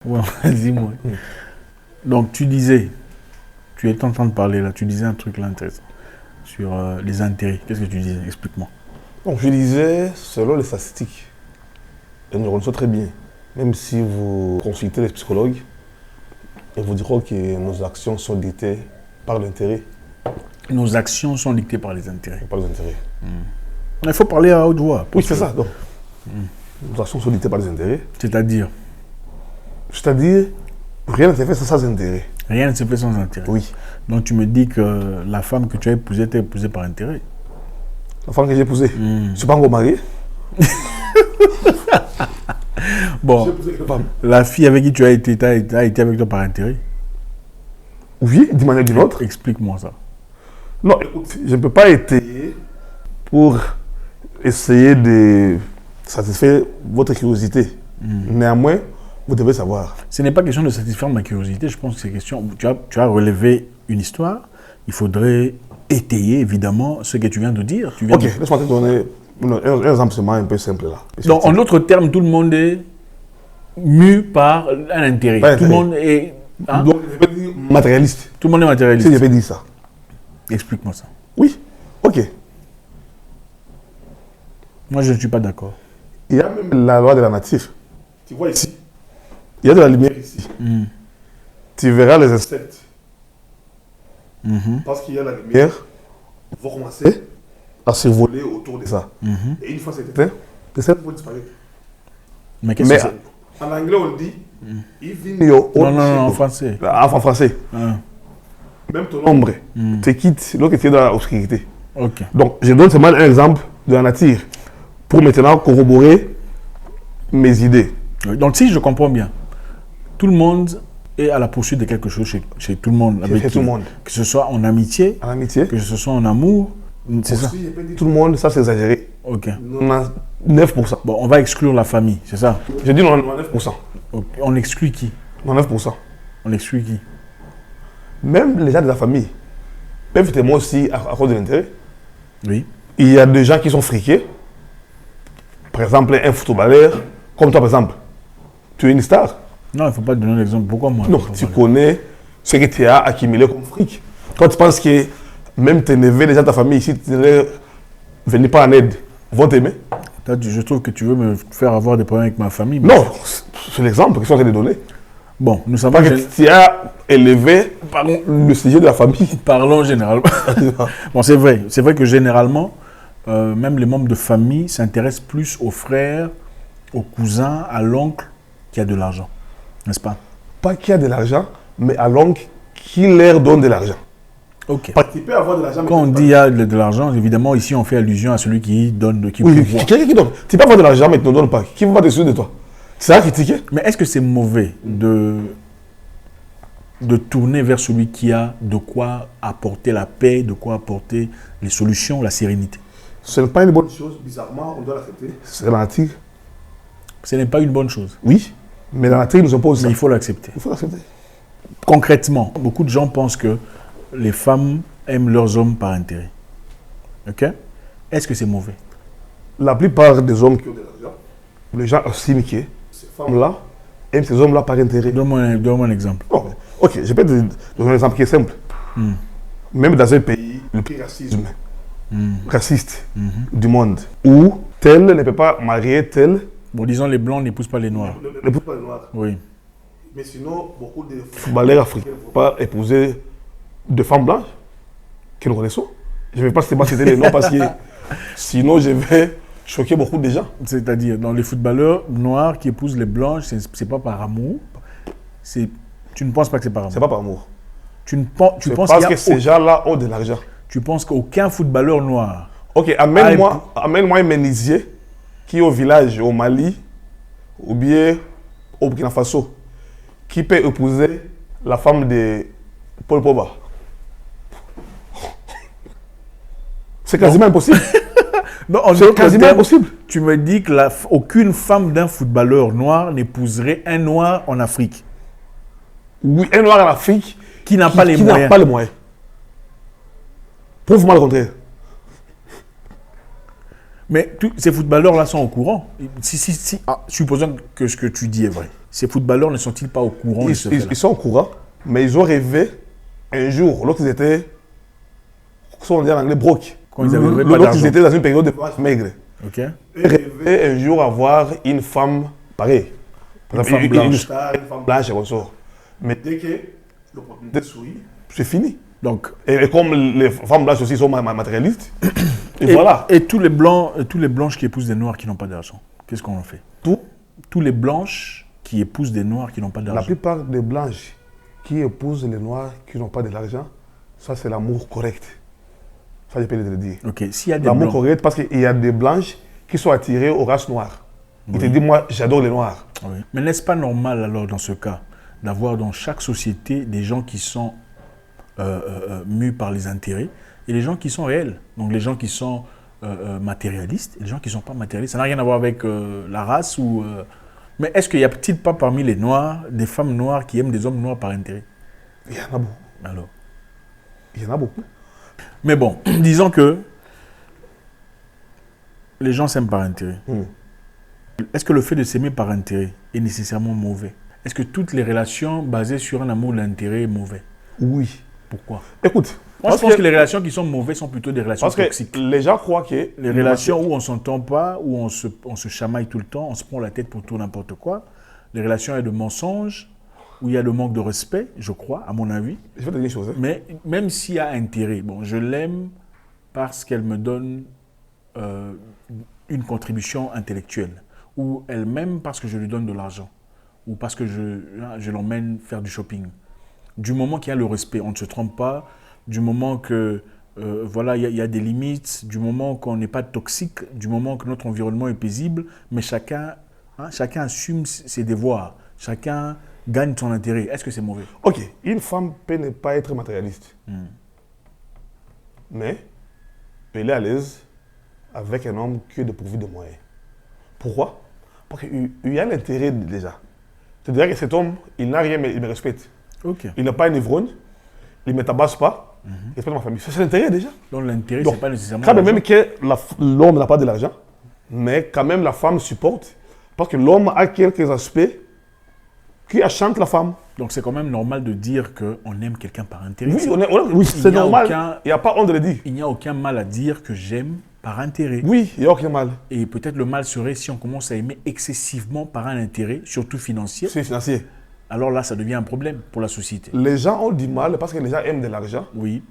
Ouais, dis-moi. Donc, tu disais, tu étais en train de parler là, tu disais un truc là intéressant sur les intérêts. Qu'est-ce que tu disais? Explique-moi. Donc, je disais, selon les statistiques, elles nous rendent très bien. Même si vous consultez les psychologues, ils vous diront que nos actions sont dictées par l'intérêt. Nos actions sont dictées par les intérêts. Par les intérêts. Il faut parler à haute voix. Oui, c'est ça. Donc, nos actions sont dictées par les intérêts. C'est-à-dire, rien ne se fait sans intérêt. rien ne se fait sans intérêt. Oui. Donc, tu me dis que la femme que tu as épousée, t'as épousée par intérêt. La femme que j'ai épousée, je ne suis pas encore marié. Bon, la fille avec qui tu as été, t'as été avec toi par intérêt. Oui, d'une manière ou d'une autre. Explique-moi ça. Non, écoute, je ne peux pas étayer pour essayer de satisfaire votre curiosité. Néanmoins, vous devez savoir. Ce n'est pas question de satisfaire ma curiosité, je pense que c'est question... Tu as relevé une histoire, il faudrait étayer évidemment ce que tu viens de dire. Ok, laisse-moi te donner un exemple seulement un peu simple là. Donc en d'autres termes, tout le monde est mu par un intérêt. Tout le monde est... Hein? Donc, je vais dire matérialiste. Tout le monde est matérialiste. Si je vais dire ça. Explique-moi ça. Oui, ok. Moi, je ne suis pas d'accord. Il y a même la loi de la nature. Tu vois ici, il y a de la lumière ici. Tu verras les insectes. Parce qu'il y a la lumière, ils vont commencer à se voler autour de ça. Et une fois c'est éteint, les insectes vont disparaître. Mais qu'est-ce que c'est? En anglais, on dit Non, en français. En français. Même ton ombre te quitte lorsque tu es dans l'obscurité. Ok. Donc, je donne seulement un exemple de la nature pour maintenant corroborer mes idées. Donc, si je comprends bien, tout le monde est à la poursuite de quelque chose chez tout le monde. Chez tout le monde. Que ce soit en amitié, En amitié. que ce soit en amour. C'est ça. Tout le monde, ça c'est exagéré. Ok. 9%. Bon, on va exclure la famille, c'est ça? Je dis 9%. Ok. On exclut qui? 9%. On exclut qui? Même les gens de la famille peuvent témoigner aussi à cause de l'intérêt. Oui. Il y a des gens qui sont friqués. Par exemple, un footballeur, comme toi par exemple. Tu es une star. Non, il ne faut pas donner l'exemple. Pourquoi moi? Non, tu connais ce que tu as accumulé comme fric. Quand tu penses que même tes neveux, les gens de ta famille ici, tu ne leur venir pas en aide, vont t'aimer. Je trouve que tu veux me faire avoir des problèmes avec ma famille. Non, c'est l'exemple que je suis en train de donner. Bon, nous savons que tu as élevé le sujet de la famille. Parlons généralement. Bon, c'est vrai que généralement, même les membres de famille s'intéressent plus aux frères, aux cousins, à l'oncle qui a de l'argent, n'est-ce pas? Pas qui a de l'argent, mais à l'oncle qui leur donne de l'argent. Ok. Tu peux avoir de l'argent. Quand on dit il y a de l'argent, évidemment, ici on fait allusion à celui qui donne, qui oui, pourvoit. Quelqu'un qui donne. Tu peux avoir de l'argent, mais tu ne donnes pas. Qui va dessus de toi? C'est à critiquer. Mais est-ce que c'est mauvais de tourner vers celui qui a de quoi apporter la paix, de quoi apporter les solutions, la sérénité? Ce n'est pas une bonne chose, bizarrement, on doit l'accepter. C'est la nature. Ce n'est pas une bonne chose. Oui, mais la nature nous impose ça. Mais il faut l'accepter. Il faut l'accepter. Concrètement, beaucoup de gens pensent que les femmes aiment leurs hommes par intérêt. Ok? Est-ce que c'est mauvais? La plupart des hommes qui ont de l'argent, les gens estiment que ces femmes-là aiment ces hommes-là par intérêt. Donne-moi un exemple. Oh, ok, je peux te donner un exemple qui est simple. Même dans un pays, le plus raciste du monde, où tel ne peut pas marier tel. Bon, disons, les blancs n'épousent pas les noirs. N'épousent pas les noirs. Oui. Mais sinon, beaucoup de footballeurs africains ne peuvent pas épouser de femmes blanches que nous connaissons. Je ne vais pas citer les noms parce que sinon je vais choquer beaucoup de gens. C'est-à-dire, dans les footballeurs noirs qui épousent les blanches, c'est pas par amour. Tu ne penses pas que c'est par amour? C'est pas par amour. Tu penses parce que ces gens-là ont de l'argent. Tu penses qu'aucun footballeur noir... Ok, amène-moi un menuisier qui est au village, au Mali, ou bien au Burkina Faso, qui peut épouser la femme de Paul Pogba. C'est quasiment impossible. C'est quasiment impossible. Tu me dis que aucune femme d'un footballeur noir n'épouserait un noir en Afrique. Oui, un noir en Afrique qui n'a pas les moyens. Qui n'a pas les moyens. Prouve-moi le contraire. Mais ces footballeurs-là sont au courant. Supposons que ce que tu dis est vrai. Ces footballeurs ne sont-ils pas au courant de ce fait-là? Ils sont au courant, mais ils ont rêvé un jour, lorsqu'ils étaient, on dit en anglais, broke. Quand ils avaient pas Lorsqu'ils d'argent. étaient dans une période de vache maigre. Ok. Ils rêvaient un jour avoir une femme pareille. Une femme blanche. Une star, une femme blanche et ressort. Mais dès que l'opportunité sourit, c'est fini. Donc, Et comme les femmes blanches aussi sont matérialistes, et voilà. Et tous les blanches qui épousent des noirs qui n'ont pas d'argent, qu'est-ce qu'on en fait? Tous les blanches qui épousent des noirs qui n'ont pas La d'argent. plupart des blanches qui épousent les noirs qui n'ont pas de l'argent, ça c'est l'amour correct. Ça, je peux le dire. Ok, s'il y a des L'amour blancs, correct, parce qu'il y a des blanches qui sont attirées aux races noires. Ils te disent, moi, j'adore les noirs. oui. Mais n'est-ce pas normal alors dans ce cas d'avoir dans chaque société des gens qui sont mus par les intérêts et les gens qui sont réels? Donc les gens qui sont matérialistes et les gens qui ne sont pas matérialistes. Ça n'a rien à voir avec la race ou... Mais est-ce qu'il n'y a-t-il pas parmi les noirs des femmes noires qui aiment des hommes noirs par intérêt? Il y en a beaucoup. Alors. Il y en a beaucoup. Mais bon, disons que les gens s'aiment par intérêt. Est-ce que le fait de s'aimer par intérêt est nécessairement mauvais? Est-ce que toutes les relations basées sur un amour de l'intérêt est mauvais? Oui. Pourquoi? Écoute. Moi, je pense que les relations qui sont mauvaises sont plutôt des relations Parce que toxiques. les gens croient que... Les relations où on ne s'entend pas, où on se chamaille tout le temps, on se prend la tête pour tout n'importe quoi. Les relations de mensonges, où il y a le manque de respect, je crois, à mon avis. Je vais te dire une chose. Mais même s'il y a intérêt, bon, je l'aime parce qu'elle me donne une contribution intellectuelle. Ou elle m'aime parce que je lui donne de l'argent. Ou parce que je l'emmène faire du shopping. Du moment qu'il y a le respect, on ne se trompe pas. Du moment que voilà, il y a des limites. Du moment qu'on n'est pas toxique. Du moment que notre environnement est paisible. Mais chacun assume ses devoirs. Chacun gagne son intérêt. Est-ce que c'est mauvais? Ok, une femme peut ne pas être matérialiste. Mais elle est à l'aise avec un homme qui est dépourvu de moyens. Pourquoi? Parce qu'il y a l'intérêt déjà. C'est-à-dire que cet homme, il n'a rien, mais il me respecte. Okay. Il n'a pas un ivrogne, il ne me tabasse pas, il respecte ma famille. C'est l'intérêt déjà. Donc l'intérêt, c'est pas nécessairement... Quand même que l'homme n'a pas de l'argent, mais quand même la femme supporte, parce que l'homme a quelques aspects qui achantent la femme. Donc c'est quand même normal de dire qu'on aime quelqu'un par intérêt. Oui, oui, c'est normal. Il n'y a pas honte de le dire. Il n'y a aucun mal à dire que j'aime par intérêt. Oui, il n'y a aucun mal. Et peut-être le mal serait si on commence à aimer excessivement par un intérêt, surtout financier. C'est financier. Alors là, ça devient un problème pour la société. Les gens ont du mal parce que les gens aiment de l'argent. Oui.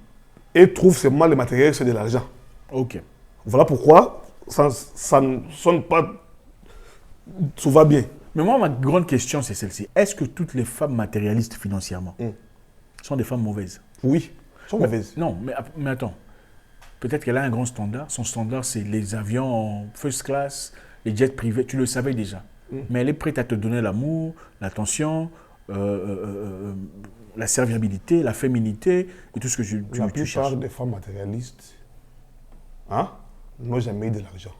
Et trouvent seulement le matériel, c'est de l'argent. Ok. Voilà pourquoi ça ne sonne pas souvent bien. Mais moi, ma grande question, c'est celle-ci. Est-ce que toutes les femmes matérialistes financièrement sont des femmes mauvaises? Oui, sont mauvaises. Non, mais attends. Peut-être qu'elle a un grand standard. Son standard, c'est les avions en first class, les jets privés. Tu le savais déjà. Mais elle est prête à te donner l'amour, l'attention, la serviabilité, la féminité et tout ce que tu cherches. La plupart des femmes matérialistes n'ont jamais eu de l'argent.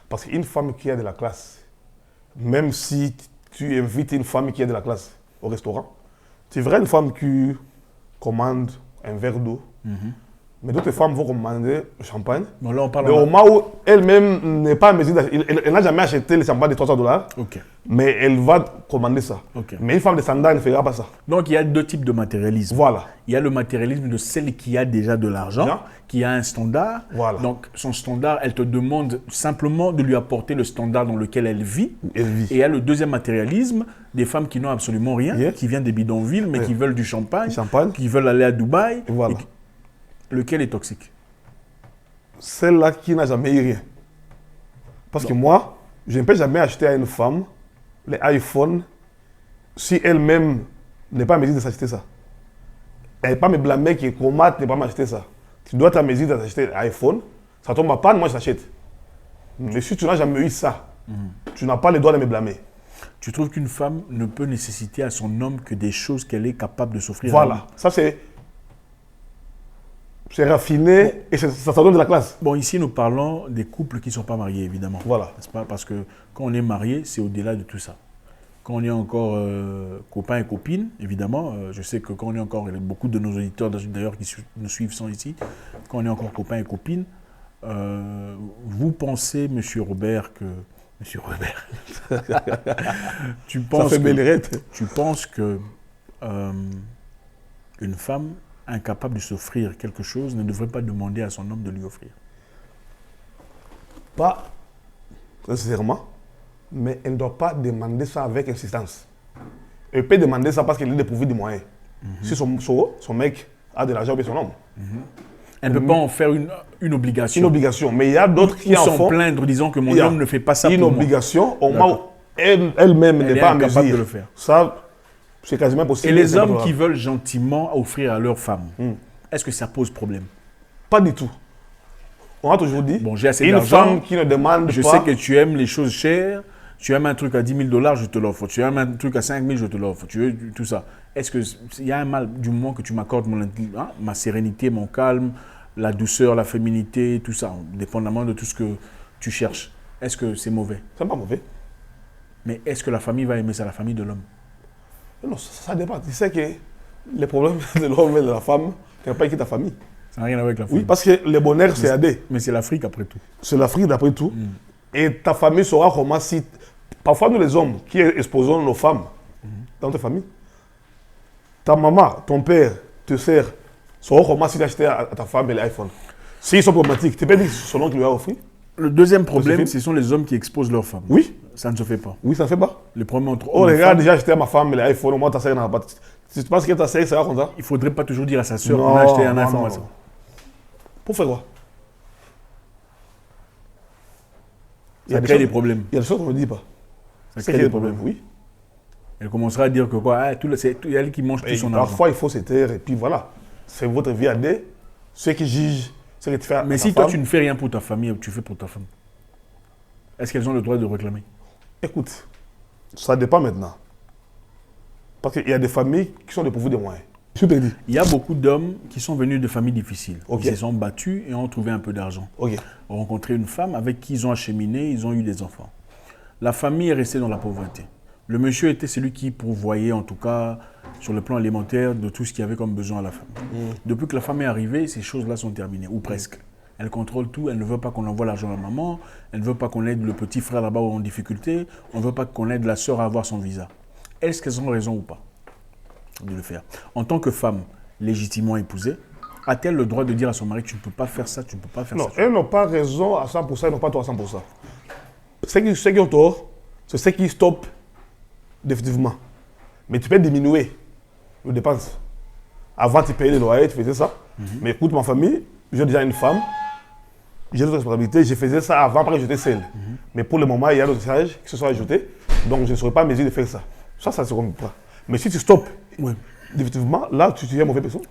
Parce qu'une femme qui a de la classe, même si tu invites une femme qui a de la classe au restaurant, tu verras une femme qui commande un verre d'eau, mais d'autres femmes vont commander le champagne. Bon, là, on parle mais au moment où elle-même n'est pas en mesure d'acheter, elle n'a jamais acheté le champagne de $300, mais elle va commander ça. Mais une femme de standard ne fera pas ça. Donc il y a deux types de matérialisme. Voilà. Il y a le matérialisme de celle qui a déjà de l'argent, qui a un standard. Voilà. Donc son standard, elle te demande simplement de lui apporter le standard dans lequel elle vit. Elle vit. Et il y a le deuxième matérialisme des femmes qui n'ont absolument rien, qui viennent des bidonvilles, mais qui veulent du champagne, qui veulent aller à Dubaï. Voilà. Lequel est toxique? Celle-là qui n'a jamais eu rien. Parce que moi, je ne peux jamais acheter à une femme les iPhones si elle-même n'est pas en mesure de s'acheter ça. Elle ne peut pas me blâmer que Comat n'est pas m'acheter ça. Tu dois être en mesure d'acheter l'iPhone, ça tombe à panne, moi je l'achète. Mais si tu n'as jamais eu ça, tu n'as pas le droit de me blâmer. Tu trouves qu'une femme ne peut nécessiter à son homme que des choses qu'elle est capable de s'offrir? Voilà, ça c'est raffiné et ça donne de la classe. Bon, ici nous parlons des couples qui ne sont pas mariés, évidemment. Voilà. N'est-ce pas? Parce que quand on est marié, c'est au-delà de tout ça. Quand on est encore copains et copines, évidemment, je sais que quand on est encore, il y a beaucoup de nos auditeurs d'ailleurs qui nous suivent sont ici, quand on est encore copains et copines, vous pensez, Monsieur Robert, que... Monsieur Robert, tu Ça fait bellerette. tu penses que une femme incapable de s'offrir quelque chose ne devrait pas demander à son homme de lui offrir? Pas nécessairement, mais elle ne doit pas demander ça avec insistance. Elle peut demander ça parce qu'elle est dépourvue de moyens. Si son mec a de l'argent avec son homme. Elle ne peut pas en faire une obligation. Une obligation. Mais il y a d'autres qui en s'en font. plaindre, disant que mon homme ne fait pas ça pour une moi. obligation, au moins elle-même n'est pas en mesure de le faire. Ça, c'est quasiment impossible. Et les hommes qui veulent gentiment offrir à leur femme, est-ce que ça pose problème? Pas du tout. On a toujours dit, bon, j'ai assez une d'argent, femme qui ne demande pas... Je sais que tu aimes les choses chères, tu aimes un truc à 10 000 $, je te l'offre. Tu aimes un truc à 5 000, je te l'offre. Tu veux tout ça. Est-ce qu'il y a un mal du moment que tu m'accordes ma sérénité, mon calme, la douceur, la féminité, tout ça, dépendamment de tout ce que tu cherches? Est-ce que c'est mauvais? C'est pas mauvais. Mais est-ce que la famille va aimer ça, la famille de l'homme? Non, ça dépend. Tu sais que les problèmes de l'homme et de la femme, tu n'as pas écrit ta famille. Ça n'a rien à voir avec la famille. Oui, parce que le bonheur, c'est aider. Mais c'est l'Afrique après tout. C'est l'Afrique d'après tout. Et ta famille saura comment si... Parfois, nous les hommes qui exposons nos femmes dans ta famille, ta maman, ton père, tes sœurs, sauront comment si tu acheté à ta femme l'iPhone. S'ils sont problématiques, tu peux dire que c'est son oncle qui lui a offert. Le deuxième problème, ce sont les hommes qui exposent leurs femmes. Oui. Ça ne se fait pas. Oui, ça ne fait pas. Le problème entre oh, les gars, déjà acheté à ma femme l'iPhone, au moins ta sœur n'en a pas. Tu penses que ta sœur sera comme ça? Il ne faudrait pas toujours dire à sa sœur qu'on a acheté un iPhone à ça. Pour faire quoi? Ça crée des problèmes. Il y a des choses qu'on ne dit pas. Ça crée des problèmes. Oui. Elle commencera à dire que quoi, c'est elle qui mange tout son argent. Parfois, il faut se taire et puis voilà. C'est votre vie à deux. Ceux qui jugent, ce que tu fais. Mais si toi, tu ne fais rien pour ta famille, tu fais pour ta femme, est-ce qu'elles ont le droit de réclamer? Écoute, ça dépend maintenant. Parce qu'il y a des familles qui sont dépourvues de moyens. Je te dis. Il y a beaucoup d'hommes qui sont venus de familles difficiles. Okay. Ils se sont battus et ont trouvé un peu d'argent. Okay. Ont rencontré une femme avec qui ils ont acheminé, ils ont eu des enfants. La famille est restée dans la pauvreté. Le monsieur était celui qui pourvoyait, en tout cas, sur le plan alimentaire, de tout ce qu'il y avait comme besoin à la femme. Depuis que la femme est arrivée, ces choses-là sont terminées, ou presque. Elle contrôle tout, elle ne veut pas qu'on envoie l'argent à la maman, elle ne veut pas qu'on aide le petit frère là-bas en difficulté, on ne veut pas qu'on aide la sœur à avoir son visa. Est-ce qu'elles ont raison ou pas de le faire? En tant que femme légitimement épousée, a-t-elle le droit de dire à son mari, tu ne peux pas faire ça, tu ne peux pas faire ça? Non, elles n'ont pas raison à 100%, elles n'ont pas tort à 100%. Ceux qui ont tort, c'est ceux qui stoppent définitivement. Mais tu peux diminuer les dépenses. Avant, tu payais les loyers, tu faisais ça. Mais écoute, ma famille, j'ai déjà une femme, j'ai d'autres responsabilités, je faisais ça avant, après j'étais seul. Mais pour le moment, il y a d'autres charges qui se sont ajoutées, donc je ne serais pas en mesure de faire ça. Ça se comprend pas. Mais si tu stoppes, définitivement, là, tu es une mauvaise personne.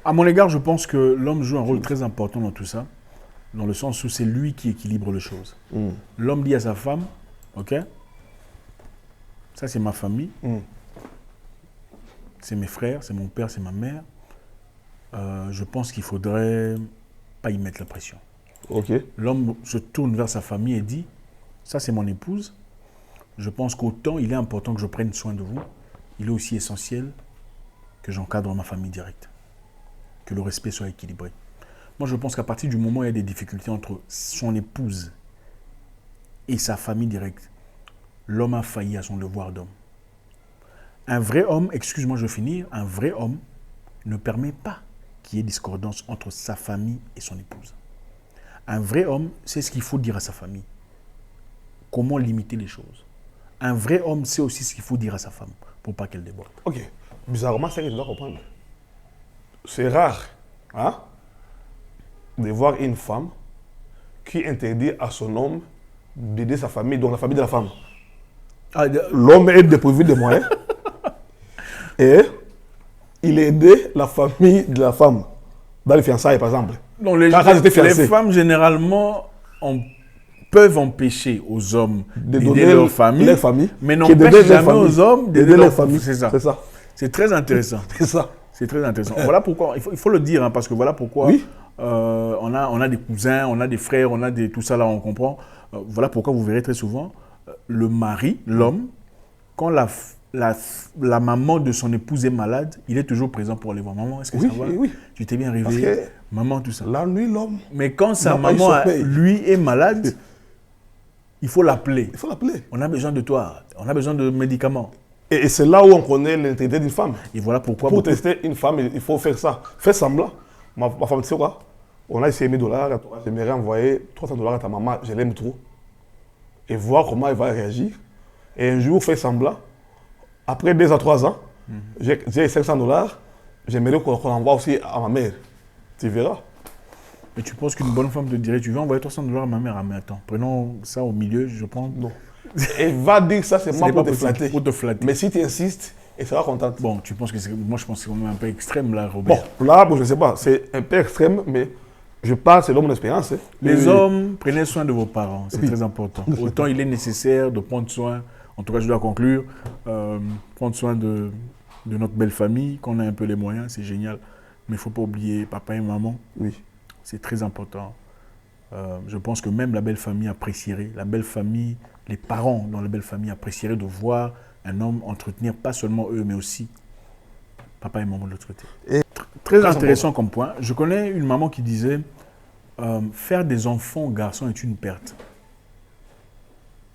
À mon égard, je pense que l'homme joue un rôle très important dans tout ça, dans le sens où c'est lui qui équilibre les choses. L'homme dit à sa femme, ok, ça c'est ma famille, c'est mes frères, c'est mon père, c'est ma mère. Je pense qu'il ne faudrait pas y mettre la pression. Okay. L'homme se tourne vers sa famille et dit, ça c'est mon épouse, je pense qu'autant il est important que je prenne soin de vous, il est aussi essentiel que j'encadre ma famille directe, que le respect soit équilibré. Moi je pense qu'à partir du moment où il y a des difficultés entre son épouse et sa famille directe, l'homme a failli à son devoir d'homme. Un vrai homme, excuse-moi je vais finir, un vrai homme ne permet pas qu'il y ait discordance entre sa famille et son épouse. Un vrai homme sait ce qu'il faut dire à sa famille, comment limiter les choses. Un vrai homme sait aussi ce qu'il faut dire à sa femme pour pas qu'elle déborde. Ok, bizarrement, c'est ce que tu dois comprendre. C'est rare de voir une femme qui interdit à son homme d'aider sa famille, donc la famille de la femme. L'homme est dépourvu de moyens et il aidait la famille de la femme dans les fiançailles, par exemple. Donc les femmes, généralement, peuvent empêcher aux hommes d'aider leur famille, mais n'empêchent jamais aux hommes d'aider leur famille. C'est ça. C'est très intéressant. C'est ça. C'est très intéressant. Voilà pourquoi, il faut le dire, parce que voilà pourquoi on a des cousins, on a des frères, on a tout ça là, on comprend. Voilà pourquoi vous verrez très souvent le mari, l'homme, quand la maman de son épouse est malade, il est toujours présent pour aller voir. Maman, est-ce que Oui, ça va? oui. Tu t'es bien Parce réveillé? que Maman, tout ça. la nuit, l'homme, Mais quand sa n'a pas eu maman, sommeil. lui, est malade, il faut l'appeler. il faut l'appeler. On a besoin de toi. On a besoin de médicaments. Et c'est là où on connaît l'intégrité d'une femme. Et voilà pourquoi. Pour tester une femme, il faut faire ça. Fais semblant. Ma femme, tu sais quoi? On a essayé $1000. J'aimerais envoyer $300 à ta maman. Je l'aime trop. Et voir comment elle va réagir. Et un jour, fais semblant. Après 2 à 3 ans, j'ai $500. J'aimerais qu'on envoie aussi à ma mère. Tu verras. Et tu penses qu'une bonne femme te dirait, tu veux envoyer $300 à ma mère? Ah, mais attends, prenons ça au milieu, je prends. Non. Elle va dire ça, c'est Ce moi n'est pour pas te possible, flatter. pour te flatter. Mais si tu insistes, elle sera contente. Bon, tu penses que c'est. Moi, je pense que c'est quand même un peu extrême, là, Robert. Bon, là, bon, je ne sais pas. C'est un peu extrême, mais je parle selon mon expérience. Hein. Les hommes, prenez soin de vos parents, c'est très important. Autant il est nécessaire de prendre soin, en tout cas je dois conclure, prendre soin de notre belle famille, qu'on a un peu les moyens, c'est génial. Mais il ne faut pas oublier papa et maman, Oui. c'est très important. Je pense que même la belle famille apprécierait, la belle famille, les parents dans la belle famille apprécieraient de voir un homme entretenir pas seulement eux, mais aussi papa et maman de l'autre côté. Et Très intéressant comme point. Je connais une maman qui disait faire des enfants garçons est une perte.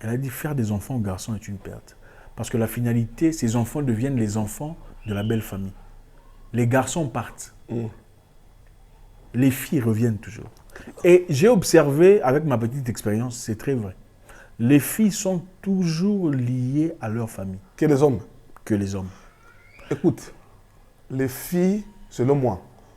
Elle a dit faire des enfants garçons est une perte. Parce que la finalité, ces enfants deviennent les enfants de la belle famille. Les garçons partent. Les filles reviennent toujours. Et j'ai observé avec ma petite expérience, c'est très vrai. Les filles sont toujours liées à leur famille Que les hommes. que les hommes. Écoute, les filles, selon moi,